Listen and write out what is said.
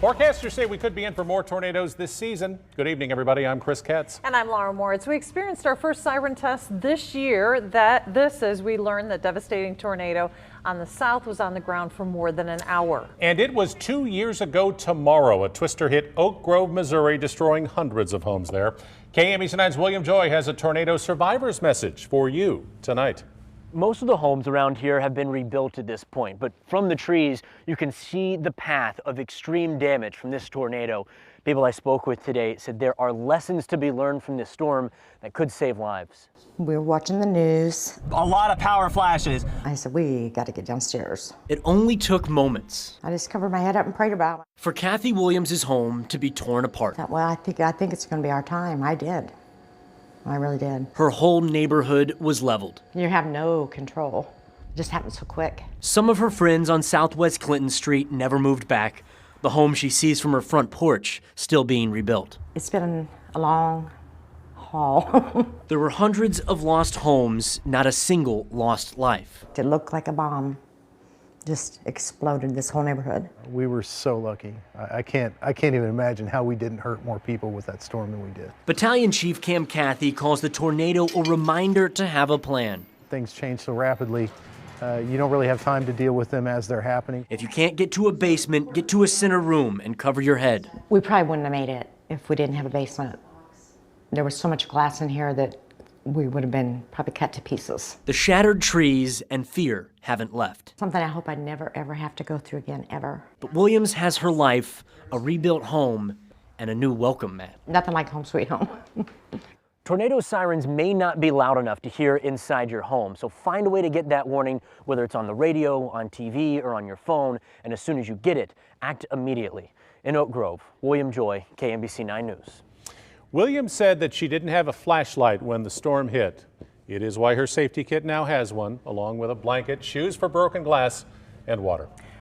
Forecasters say we could be in for more tornadoes this season. Good evening, everybody. I'm Chris Katz. And I'm Laura Moritz. We experienced our first siren test this year. This as we learned that devastating tornado on the south was on the ground for more than an hour. And it was 2 years ago tomorrow. A twister hit Oak Grove, Missouri, destroying hundreds of homes there. KMBC 9's William Joy has a tornado survivor's message for you tonight. Most of the homes around here have been rebuilt at this point, but from the trees, you can see the path of extreme damage from this tornado. People I spoke with today said there are lessons to be learned from this storm that could save lives. We were watching the news. A lot of power flashes. I said, we got to get downstairs. It only took moments I just covered my head up and prayed about it. for Kathy Williams' home to be torn apart. Thought, well, I think it's going to be our time. I did. I really did. Her whole neighborhood was leveled. You have no control. It just happened so quick. Some of her friends on Southwest Clinton Street never moved back. The home she sees from her front porch still being rebuilt. It's been a long haul. There were hundreds of lost homes, not a single lost life. It looked like a bomb just exploded this whole neighborhood. We were so lucky. I can't even imagine how we didn't hurt more people with that storm than we did. Battalion Chief Cam Cathy calls the tornado a reminder to have a plan. Things change so rapidly. You don't really have time to deal with them as they're happening. If you can't get to a basement, get to a center room and cover your head. We probably wouldn't have made it if we didn't have a basement. There was so much glass in here that we would have been probably cut to pieces. The shattered trees and fear haven't left. Something I hope I never, ever have to go through again, ever. But Williams has her life, a rebuilt home, and a new welcome mat. Nothing like home sweet home. Tornado sirens may not be loud enough to hear inside your home, so find a way to get that warning, whether it's on the radio, on TV, or on your phone, and as soon as you get it, act immediately. In Oak Grove, William Joy, KMBC 9 News. Williams said that she didn't have a flashlight when the storm hit. It is why her safety kit now has one, along with a blanket, shoes for broken glass, and water.